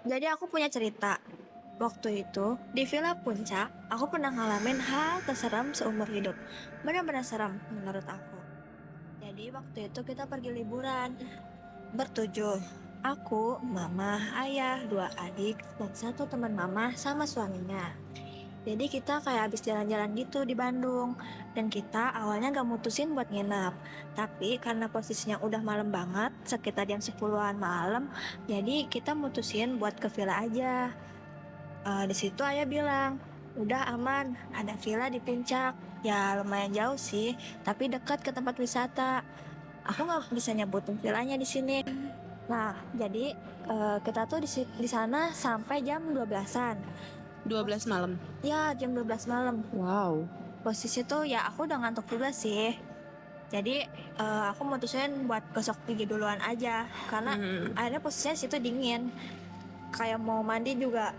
Jadi aku punya cerita. Waktu itu, di Villa Puncak, aku pernah ngalamin hal terseram seumur hidup. Benar-benar seram menurut aku. Jadi waktu itu kita pergi liburan, bertujuh. Aku, mama, ayah, dua adik, dan satu teman mama sama suaminya. Jadi kita kayak habis jalan-jalan gitu di Bandung. Dan kita awalnya gak mutusin buat nginep. Tapi karena posisinya udah malam banget, sekitar jam 10-an malam, jadi kita mutusin buat ke villa aja. Di situ ayah bilang, udah aman, ada villa di puncak. Ya lumayan jauh sih, tapi dekat ke tempat wisata. Aku nggak bisa nyebutin villanya di sini. Nah, jadi kita tuh di sana sampai jam 12-an. 12 malam. Ya, jam 12 malam. Wow. Posisi tuh ya aku udah ngantuk juga sih. Jadi aku mutusin buat gosok gigi duluan aja karena akhirnya posisinya situ dingin. Kayak mau mandi juga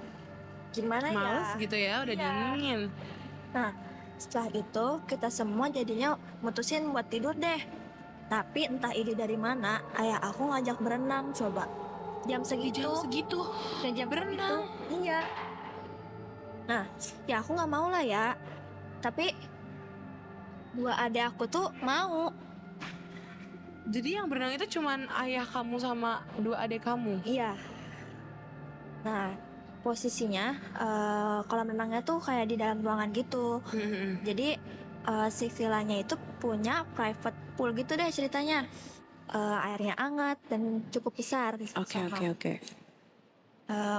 gimana Males ya? gitu ya, udah Iya. dingin. Nah, setelah itu kita semua jadinya mutusin buat tidur deh. Tapi entah ide dari mana, ayah aku ngajak berenang coba. Jam Di segitu. jam segitu Jam berenang. segitu, iya. Nah, ya aku nggak mau lah ya. Tapi dua adik aku tuh mau. Jadi yang berenang itu cuman ayah kamu sama dua adik kamu. Iya. Nah, posisinya kolam renangnya tuh kayak di dalam ruangan gitu. Jadi si villanya itu punya private pool gitu deh ceritanya. Airnya hangat dan cukup besar. Oke.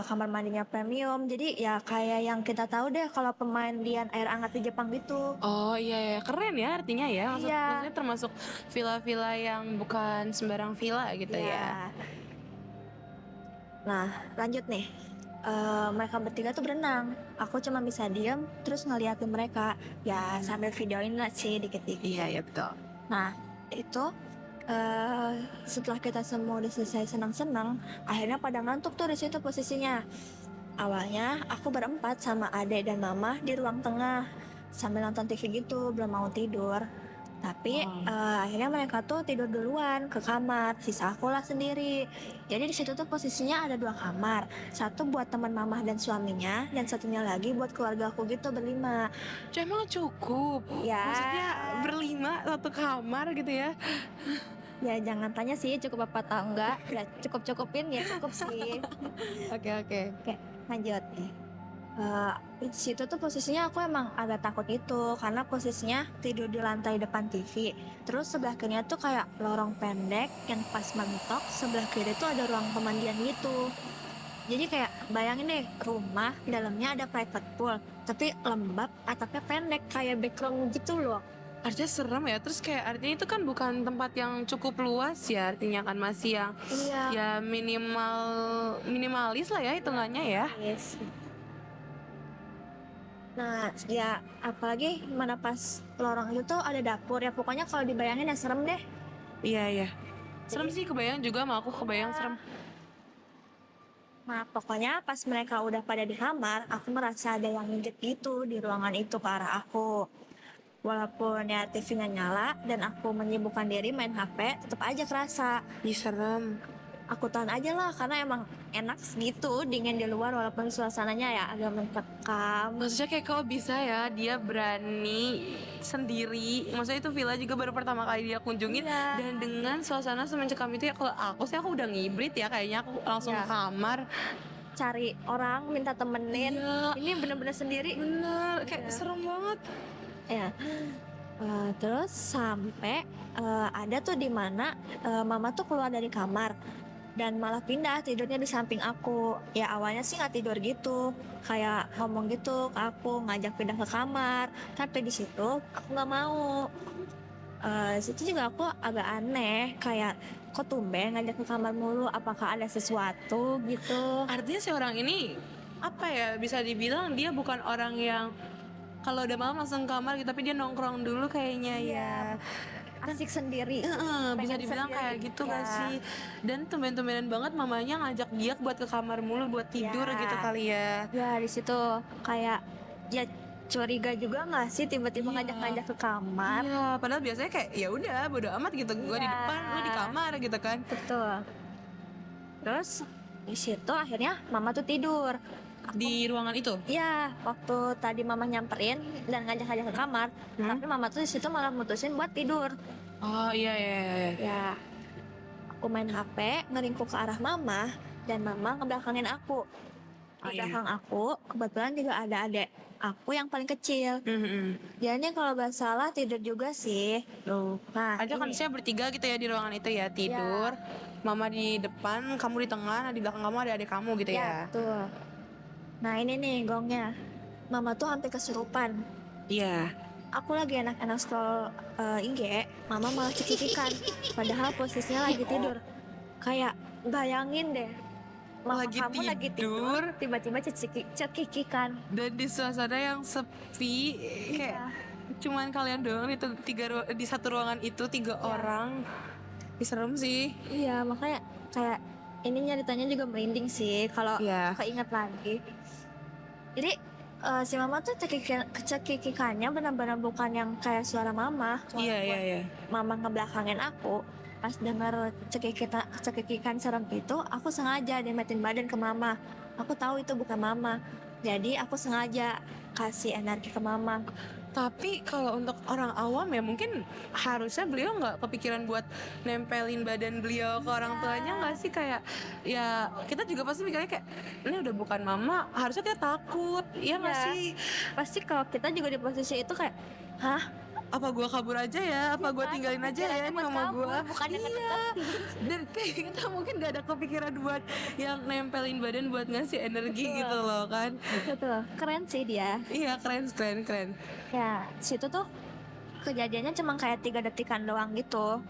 Kamar mandinya premium. Jadi ya kayak yang kita tahu deh kalau pemandian air hangat di Jepang gitu. Oh iya, keren ya artinya ya. Iya. Maksudnya termasuk villa-villa yang bukan sembarang villa gitu ya. Nah, lanjut nih. Mereka bertiga tuh berenang. Aku cuma bisa diem terus ngeliatin mereka. Ya sambil videoin lah sih dikit-dikit. Iya betul. Nah, itu setelah kita semua udah selesai senang-senang, akhirnya pada ngantuk tuh di situ posisinya. Awalnya aku berempat sama adek dan mama di ruang tengah sambil nonton TV gitu, belum mau tidur. Tapi akhirnya mereka tuh tidur duluan ke kamar, sisa aku lah sendiri. Jadi di situ tuh posisinya ada dua kamar, satu buat teman mama dan suaminya, dan satunya lagi buat keluarga aku gitu berlima. Emang cukup? Ya. Maksudnya berlima satu kamar gitu ya? Ya jangan tanya sih cukup apa atau enggak. Ya cukup-cukupin ya cukup sih. Oke. Oke, lanjut nih. Di situ tuh posisinya aku emang agak takut itu karena posisinya tidur di lantai depan TV. Terus sebelah kirinya tuh kayak lorong pendek yang pas mentok, sebelah kiri tuh ada ruang pemandian gitu. Jadi kayak bayangin deh rumah dalamnya ada private pool, tapi lembab, atapnya pendek kayak background gitu loh. Artinya serem ya. Terus kayak artinya itu kan bukan tempat yang cukup luas ya. Artinya kan masih yang Iya. ya minimalis lah ya hitungannya ya. Yes. Nah, ya apalagi mana pas lorong itu tuh ada dapur ya, pokoknya kalau dibayangin ya serem deh. Iya. Serem sih, kebayang juga sama aku, kebayang serem. Nah, pokoknya pas mereka udah pada di kamar, aku merasa ada yang ngintip gitu di ruangan itu ke arah aku. Walaupun ya TV-nya nyala dan aku menyibukkan diri main HP, tetap aja kerasa. Ih serem. Aku tahan aja lah karena emang enak gitu dingin di luar walaupun suasananya ya agak mencekam. Maksudnya kayak kok bisa ya dia berani sendiri. Maksudnya itu villa juga baru pertama kali dia kunjungin. Iya. Dan dengan suasana semencekam itu ya, kalau aku sih aku udah ngibrit ya. Kayaknya aku langsung Iya. ke kamar. Cari orang minta temenin. Iya. Ini bener-bener sendiri. Bener, kayak serem banget. Ya. Terus sampai ada tuh di mana mama tuh keluar dari kamar dan malah pindah tidurnya di samping aku. Ya awalnya sih nggak tidur gitu, kayak ngomong gitu ke aku, ngajak pindah ke kamar. Tapi di situ aku nggak mau. Situ juga aku agak aneh, kayak kok tumben ngajak ke kamar mulu, apakah ada sesuatu gitu. Artinya si orang ini apa ya, bisa dibilang dia bukan orang yang kalau udah malam langsung kamar gitu, tapi dia nongkrong dulu kayaknya ya. Asik sendiri. Bisa Pengen dibilang sendiri. kayak gitu Ya. gak sih? Dan tumben-tumbenan banget mamanya ngajak dia buat ke kamar mulu buat tidur Ya. gitu kali ya. Ya di situ kayak ya curiga juga nggak sih tiba-tiba Iya. ngajak-ngajak ke kamar. Iya, padahal biasanya kayak ya udah bodo amat gitu, gue di Iya. depan, lu di kamar gitu kan. Betul. Terus di situ akhirnya mama tuh tidur. Di ruangan itu? Ya, waktu tadi mama nyamperin dan ngajak-ngajak ke kamar, tapi mama tuh di situ malah mutusin buat tidur. Oh iya iya iya. Ya, aku main HP, ngeringkuk ke arah mama, dan mama ngebelakangin aku. Oh, Di iya. belakang aku, kebetulan juga ada adek aku yang paling kecil. Dia kalau gak salah tidur juga sih. Tuh. Nah, Ada kan ini. saya bertiga gitu ya di ruangan itu ya, tidur. Mama di depan, kamu di tengah, nah di belakang kamu ada adik kamu gitu ya. Betul. Nah, ini nih gongnya. Mama tuh hampir kesurupan. Iya. Aku lagi enak-enak scroll IG, mama malah cekikikan. Padahal posisinya lagi tidur. Kayak bayangin deh, mama Lagi kamu lagi tidur. tidur, tiba-tiba cekikikan. Dan di suasana yang sepi, kayak cuman kalian doang di satu ruangan itu 3 orang. Serem sih. Iya, makanya kayak ini nyaritanya juga merinding sih kalau Iya. keinget lagi. Jadi si mama tuh cekikikannya benar-benar bukan yang kayak suara mama. Iya. Mama ngebelakangin aku. Pas denger cekikikan serem itu, aku sengaja demetin badan ke mama. Aku tahu itu bukan mama. Jadi aku sengaja kasih energi ke mama. Tapi kalau untuk orang awam ya mungkin harusnya beliau nggak kepikiran buat nempelin badan beliau ke orang tuanya nggak sih, kayak ya kita juga pasti mikirnya kayak ini udah bukan mama, harusnya kita takut ya nggak Iya. sih? Pasti kalau kita juga di posisi itu kayak, hah? Apa gua kabur aja ya? Apa gua tinggalin aja ya ini mama gua? Bukannya Iya. Dan kayak kita mungkin gak ada kepikiran buat yang nempelin badan buat ngasih energi gitu loh kan? Betul, keren sih dia. Iya keren. Ya, situ tuh kejadiannya cuma kayak 3 detikan doang gitu.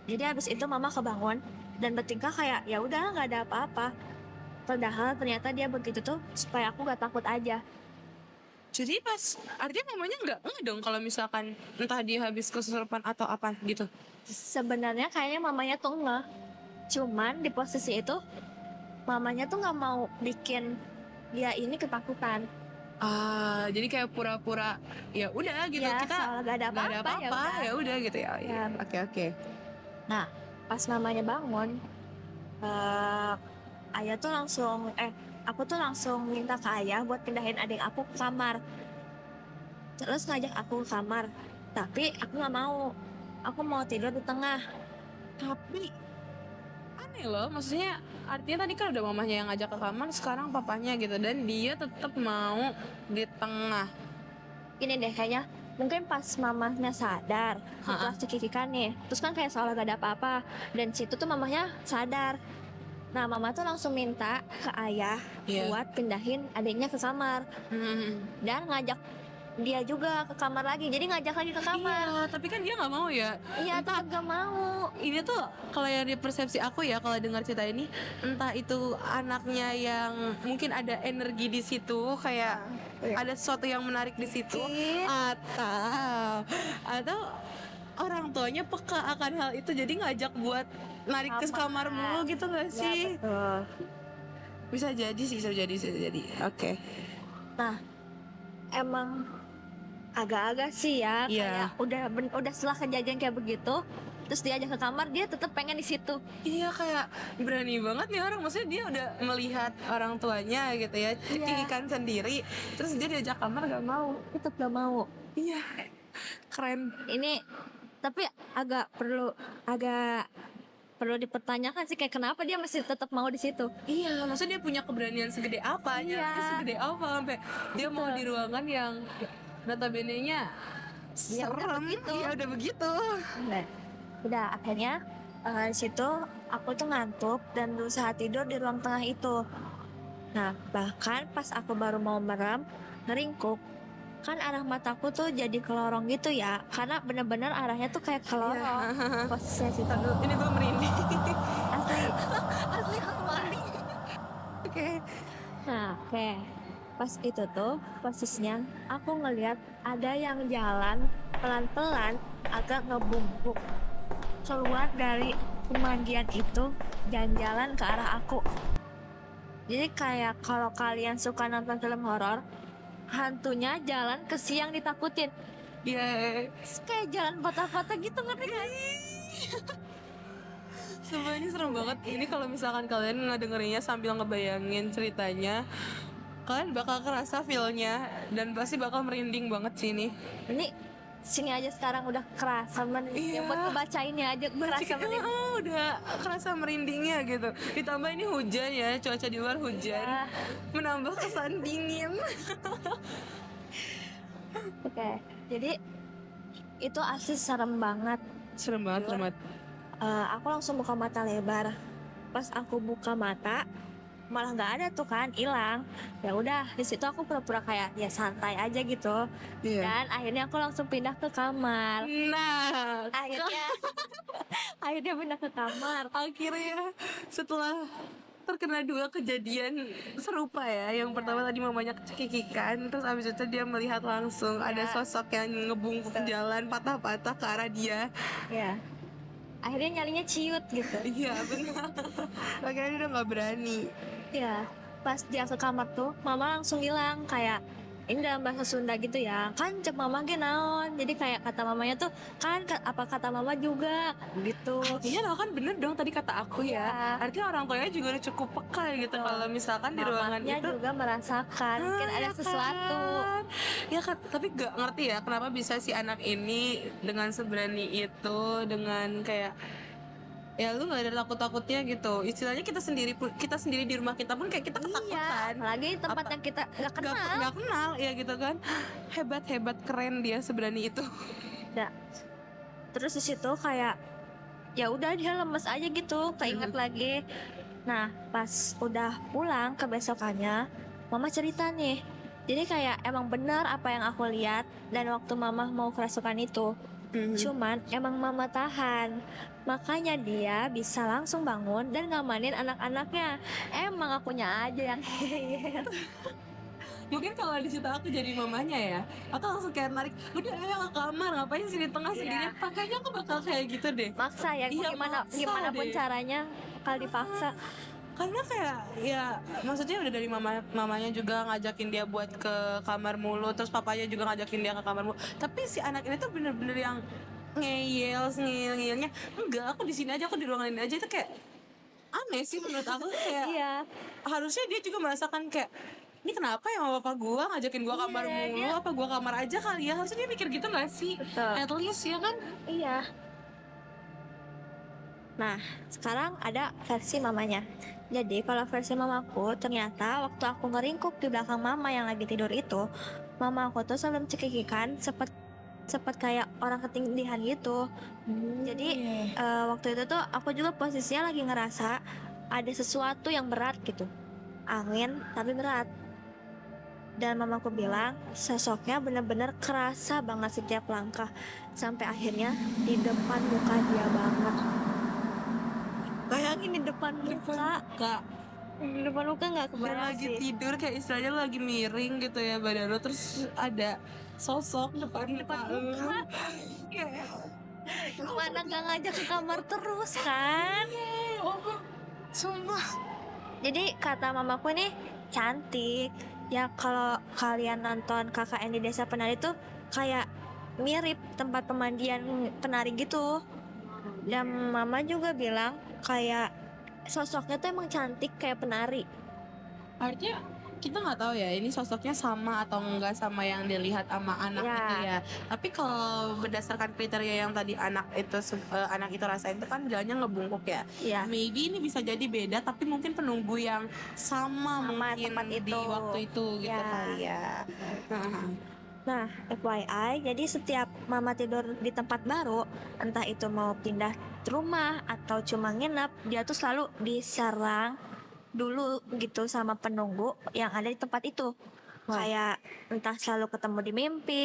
Jadi habis itu mama kebangun dan bertingkah kayak ya udah nggak ada apa-apa. Padahal ternyata dia begitu tuh supaya aku gak takut aja. Jadi pas artinya mamanya nggak dong kalau misalkan entah dia habis kesurupan atau apa gitu. Sebenarnya kayaknya mamanya tuh enggak. Cuman di posisi itu mamanya tuh nggak mau bikin dia ini ketakutan. Jadi kayak pura-pura ya udah gitu, Ya, kita soal gak ada nggak ada apa-apa, apa-apa ya udah gitu ya. Ya. Oke. Nah, pas mamanya bangun, ayah tuh langsung, aku tuh langsung minta ke ayah buat pindahin adik aku ke kamar. Terus ngajak aku ke kamar, tapi aku nggak mau. Aku mau tidur di tengah. Tapi aneh loh, maksudnya artinya tadi kan udah mamanya yang ngajak ke kamar, sekarang papanya gitu, dan dia tetap mau di tengah. Ini deh kayaknya, mungkin pas mamanya sadar setelah cekikikan nih, terus kan kayak seolah gak ada apa-apa, dan situ tuh mamanya sadar. Nah, mama tuh langsung minta ke ayah buat pindahin adiknya ke kamar dan ngajak dia juga ke kamar lagi. Jadi ngajak lagi ke kamar. Iya, tapi kan dia nggak mau ya. Iya, tetap gak mau. Ini tuh kalau yang di persepsi aku ya, kalau dengar cerita ini, entah itu anaknya yang mungkin ada energi di situ, kayak ada sesuatu yang menarik di situ, atau orang tuanya peka akan hal itu, jadi ngajak buat narik ke kamar mulu gitu nggak sih? Ya, betul. Bisa jadi. Oke. Nah, emang agak-agak sih ya, Iya. kayak udah setelah kejadian kayak begitu, terus dia ajak ke kamar, dia tetap pengen di situ. Iya, kayak berani banget nih orang, maksudnya dia udah melihat orang tuanya gitu ya, cekikikan sendiri, terus dia diajak kamar gak mau. Tetap gak mau. Iya, keren. Ini tapi agak perlu dipertanyakan sih, kayak kenapa dia masih tetap mau di situ. Iya, maksudnya dia punya keberanian segede apa, segede apa sampai dia mau di ruangan yang notabene-nya serem. Iya, udah begitu. Udah akhirnya di situ aku tuh ngantuk dan berusaha tidur di ruang tengah itu. Nah, bahkan pas aku baru mau merem, ngeringkuk, kan arah mataku tuh jadi ke lorong gitu ya, karena bener-bener arahnya tuh kayak ke lorong. Posisinya situ. Ini gue merinding. Asli aku merinding. Oke. Nah, pas itu tuh posisinya aku ngelihat ada yang jalan pelan-pelan agak ngebungkuk keluar dari pemandian itu dan jalan ke arah aku. Jadi kayak kalau kalian suka nonton film horor, hantunya jalan ke siang ditakutin. Iya. Kayak jalan patah-patah gitu, ngerti kan? Sumpah ini serem banget. Ini kalau misalkan kalian ngedengerinnya sambil ngebayangin ceritanya, kalian bakal kerasa feel-nya dan pasti bakal merinding banget sih ini. Ini sini aja sekarang udah kerasa merinding. Iya. Buat ngebacainnya aja kerasa merinding. Udah kerasa merindingnya gitu. Ditambah ini hujan ya, cuaca di luar hujan, Ya, menambah kesan dingin. oke. Jadi itu asli serem banget. Serem banget, serem banget. Aku langsung buka mata lebar. Pas aku buka mata, malah nggak ada tuh kan, hilang. Ya udah, di situ aku pura-pura kayak ya santai aja gitu. Iya. Dan akhirnya aku langsung pindah ke kamar. Nah, Akhirnya akhirnya pindah ke kamar. akhirnya setelah terkena 2 kejadian serupa ya. Yang pertama tadi mamanya kecekikikan, terus abis itu dia melihat langsung ada sosok yang ngebungkuk jalan patah-patah ke arah dia. Ya. Akhirnya nyalinya ciut gitu. Iya benar. Makanya dia udah nggak berani. Ya, pas dia ke kamar tuh, mama langsung bilang kayak ini dalam bahasa Sunda gitu ya, kan cek mama ge naon. Jadi kayak kata mamanya tuh kan apa kata mama juga gitu. Iya loh, kan bener dong tadi kata aku ya. Iya. Artinya orang tuanya juga udah cukup peka gitu kalau misalkan di ruangan Mamanya itu juga merasakan mungkin ada ya sesuatu. kan? Ya kan, tapi gak ngerti ya kenapa bisa si anak ini dengan seberani itu, dengan kayak ya lu gak ada takut-takutnya gitu. Istilahnya kita sendiri di rumah kita pun kayak kita Iya, ketakutan. apalagi di tempat yang kita nggak kenal. Gak kenal ya gitu kan. Hebat keren dia seberani itu. Ya. Terus di situ kayak ya udah dia lemes aja gitu, keinget lagi. Nah, pas udah pulang kebesokannya, mama cerita nih. Jadi kayak emang benar apa yang aku lihat dan waktu mama mau kerasukan itu. Cuman emang mama tahan. Makanya dia bisa langsung bangun dan ngamanin anak-anaknya. Emang akunya aja yang ngeyel. Mungkin kalau di situ aku jadi mamanya ya, aku langsung kayak narik, udah ayo ke kamar, ngapain sih di tengah sendiri? Makanya aku bakal kayak gitu deh. Maksa ya, Iya, gimana pun deh. caranya kalau dipaksa. Karena kayak ya maksudnya udah dari mamanya juga ngajakin dia buat ke kamar mulu, terus papanya juga ngajakin dia ke kamar mulu. Tapi si anak ini tuh bener-bener yang ngeyelnya enggak, aku di sini aja, aku di ruangan ini aja. Itu kayak aneh sih menurut aku. Kayak Iya. harusnya dia juga merasakan kayak ini kenapa ya mama papa gua ngajakin gua kamar Iya, mulu, apa gua kamar aja kali ya. Harusnya dia mikir gitu gak sih? Betul. At least ya kan. Iya. Nah, sekarang ada versi mamanya. Jadi kalau versi mamaku, ternyata waktu aku ngeringkuk di belakang mama yang lagi tidur itu, mama aku tuh sebelum cekikikan sepet kayak orang ketindihan gitu. Jadi waktu itu tuh aku juga posisinya lagi ngerasa ada sesuatu yang berat gitu, angin tapi berat. Dan mamaku bilang sosoknya bener-bener kerasa banget setiap langkah, sampai akhirnya di depan muka dia banget. Bayangin di depan muka, Kak, di depan muka nggak dan kebayang lagi sih. tidur kayak istilahnya lu lagi miring gitu ya badan lu, terus ada sosok depan Depan lu. muka. Kayak Gimana gak ngajak ke kamar terus kan? sumpah. Jadi kata mamaku nih cantik. Ya kalau kalian nonton KKN di Desa Penari tuh kayak mirip tempat pemandian penari gitu. Dan mama juga bilang kayak sosoknya tuh emang cantik kayak penari. Artinya kita nggak tahu ya ini sosoknya sama atau enggak sama yang dilihat sama anak Ya. itu ya. Tapi kalau berdasarkan kriteria yang tadi anak itu rasain itu kan bilangnya ngebungkuk ya. Iya. Maybe ini bisa jadi beda, tapi mungkin penunggu yang sama mungkin tempat di itu. waktu itu gitu Ya. kali ya. Nah, FYI, jadi setiap mama tidur di tempat baru, entah itu mau pindah rumah atau cuma nginep, dia tuh selalu diserang dulu gitu sama penunggu yang ada di tempat itu. Wah. Kayak entah selalu ketemu di mimpi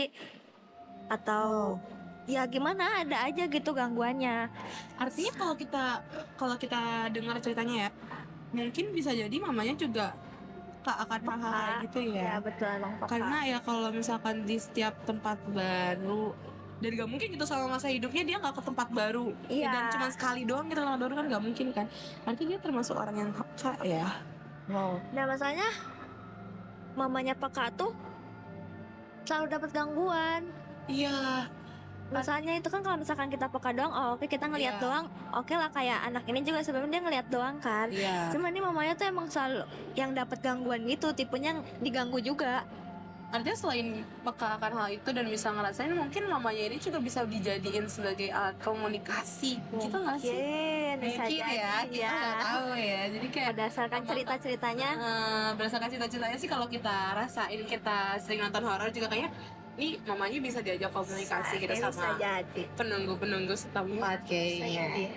atau ya gimana, ada aja gitu gangguannya. Artinya kalau kita dengar ceritanya ya, mungkin bisa jadi mamanya juga akan hal-hal kayak gitu Ya ya. betul, emang peka. Karena ya kalau misalkan di setiap tempat baru, dan gak mungkin gitu sama masa hidupnya dia nggak ke tempat baru. Iya. Dan cuma sekali doang gitu lah baru kan nggak mungkin kan. Artinya dia termasuk orang yang peka ya. Wow. Nah masalahnya mamanya peka tuh selalu dapat gangguan. Iya. Masalahnya itu kan kalau misalkan kita peka doang, oh oke kita ngelihat Iya. doang, oke lah kayak anak ini juga sebelumnya dia ngelihat doang kan. Iya. Cuman ini mamanya tuh emang selalu yang dapat gangguan gitu, tipenya yang diganggu juga. Artinya selain peka akan hal itu dan bisa ngerasain, mungkin mamanya ini juga bisa dijadiin sebagai alat komunikasi gitu nggak sih? Bisa Mungkin ya, jadi kita nggak tahu ya. Jadi kayak berdasarkan cerita-ceritanya. berdasarkan cita-citanya sih, kalau kita rasain, kita sering nonton horor juga kayaknya nih mamanya bisa diajak komunikasi gitu Bisa sama jadi. penunggu-penunggu setempat kayaknya.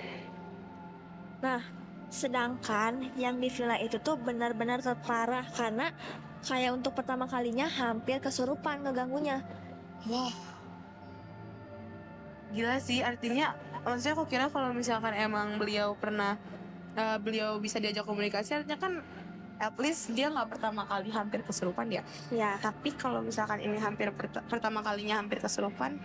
Nah, sedangkan yang di villa itu tuh benar-benar terparah karena kayak untuk pertama kalinya hampir kesurupan ngeganggunya. Wah, gila sih. Artinya maksudnya aku kira kalau misalkan emang beliau pernah beliau bisa diajak komunikasi, artinya kan at least dia nggak pertama kali hampir kesurupan ya. Ya, Tapi kalau misalkan ini hampir pertama kalinya hampir kesurupan,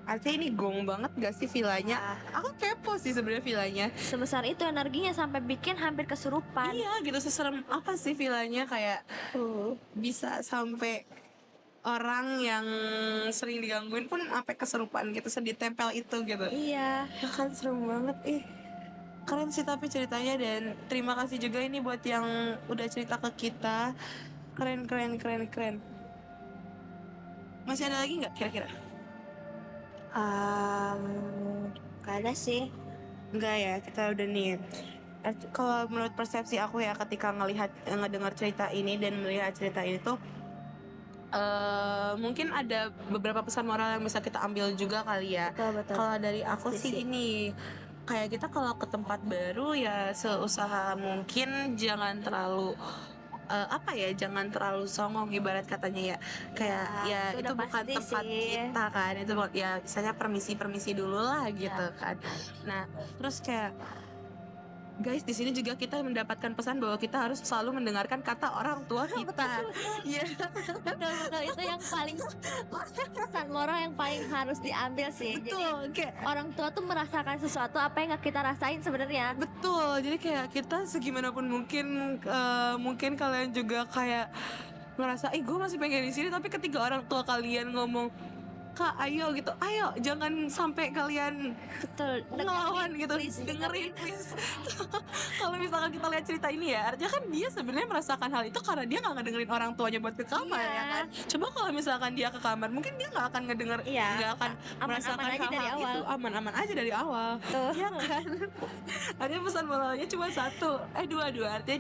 artinya ini gong banget gak sih villanya? Aku kepo sih sebenarnya villanya. sebesar itu energinya sampai bikin hampir kesurupan. Iya gitu, seserem apa sih villanya, kayak bisa sampai orang yang sering digangguin pun sampai kesurupan gitu, sedih tempel itu gitu. Iya. Ya kan, serem banget. Keren sih tapi ceritanya, dan terima kasih juga ini buat yang udah cerita ke kita. Keren. Masih ada lagi nggak kira-kira? Gak ada sih. Enggak ya, kita udah nih. Kalau menurut persepsi aku ya, ketika ngedengar cerita ini dan melihat cerita ini tuh, mungkin ada beberapa pesan moral yang bisa kita ambil juga kali ya. Betul. Kalau dari aku sih ini, kayak kita kalau ke tempat baru ya seusaha mungkin jangan terlalu jangan terlalu songong, ibarat katanya ya. Kayak ya itu itu udah bukan pasti tempat sih. kita kan, itu ya misalnya permisi dulu lah gitu kan. Nah terus kayak guys, di sini juga kita mendapatkan pesan bahwa kita harus selalu mendengarkan kata orang tua kita. Iya. Betul, itu yang paling pesan moral yang paling harus diambil sih. Jadi Betul, kayak orang tua tuh merasakan sesuatu apa yang gak kita rasain sebenarnya. betul. Jadi kayak kita segimanapun mungkin, mungkin kalian juga kayak ngerasa, gue masih pengen di sini, tapi ketika orang tua kalian ngomong, Kak, ayo gitu, ayo, jangan sampai kalian Betul, ngelawan gitu, please, dengerin please. Kalau misalkan kita lihat cerita ini ya, artinya kan dia sebenarnya merasakan hal itu karena dia nggak ngedengerin orang tuanya buat ke kamar. Iya. Ya kan. Coba kalau misalkan dia ke kamar, mungkin dia nggak akan ngedenger, Iya, nggak akan merasakan aman-aman aja dari hal-hal awal. itu, aman-aman aja dari awal. Tuh. Ya kan. Artinya pesan moralnya cuma dua, artinya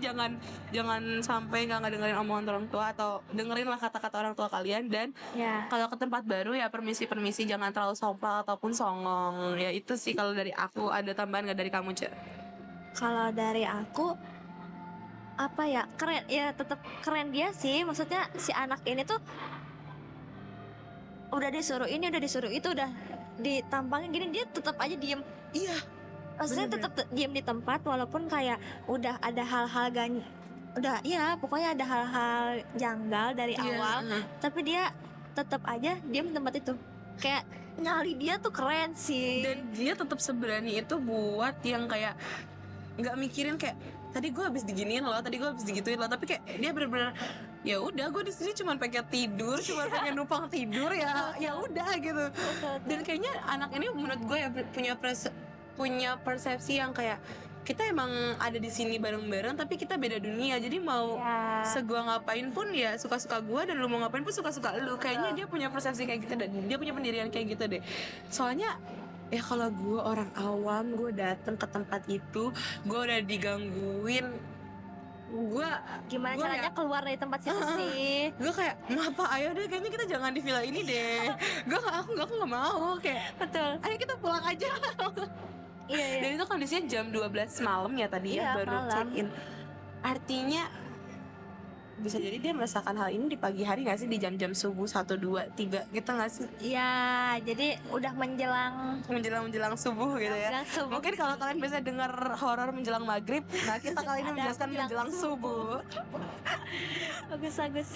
jangan sampai nggak ngedengerin omongan orang tua, atau dengerin lah kata-kata orang tua kalian. Dan Ya, kalau ke tempat baru ya permisi, jangan terlalu sompral ataupun songong. Ya itu sih kalau dari aku. Ada tambahan nggak dari kamu, Ce? kalau dari aku apa ya, keren ya, tetap keren dia sih. Maksudnya si anak ini tuh udah disuruh ini, udah disuruh itu, udah ditampangin gini, dia tetap aja diem. Iya. Maksudnya Bener-bener. tetap diem di tempat walaupun kayak udah ada hal-hal udah ya pokoknya ada hal-hal janggal dari awal, tapi dia tetap aja diem di tempat itu. Kayak nyali dia tuh keren sih. Dan dia tetap seberani itu buat yang kayak nggak mikirin kayak tadi gue habis diginiin loh, tadi gue habis digituin loh, tapi kayak dia bener-bener ya udah, gue di sini cuma pengen tidur, cuma pengen numpang tidur, ya udah gitu. Dan kayaknya anak ini menurut gue ya punya persepsi yang kayak kita emang ada di sini bareng-bareng, tapi kita beda dunia. Jadi mau Ya. segua ngapain pun ya suka-suka gue, dan lu mau ngapain pun suka-suka lu. Kayaknya dia punya persepsi kayak gitu, dan dia punya pendirian kayak gitu deh. Soalnya ya kalau gue orang awam, gue dateng ke tempat itu, gue udah digangguin, gue Gimana caranya keluar dari tempat situ sih? gue kayak, apa, ayo deh, kayaknya kita jangan di villa ini deh. aku nggak mau, kayak Betul. ayo kita pulang aja. Iya. Dan itu kondisinya jam 12 malam ya tadi Iya, ya, baru malam. check in. Artinya bisa jadi dia merasakan hal ini di pagi hari gak sih, di jam-jam subuh 1, 2, 3 gitu gak sih, Ya, jadi udah menjelang menjelang subuh gitu ya. menjelang subuh. Mungkin kalau kalian biasa dengar horor menjelang maghrib, nah kita kali ini Ada menjelaskan menjelang menjelang subuh. Bagus.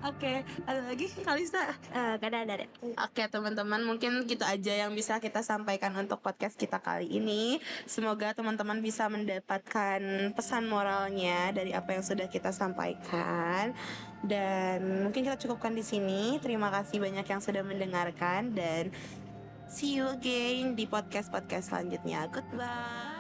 Oke, ada lagi Kalista? Gak ada deh. Oke teman-teman, mungkin gitu aja yang bisa kita sampaikan untuk podcast kita kali ini. Semoga teman-teman bisa mendapatkan pesan moralnya dari apa yang sudah kita sampaikan. Dan mungkin kita cukupkan di sini. Terima kasih banyak yang sudah mendengarkan, dan See you again di podcast-podcast selanjutnya. Goodbye.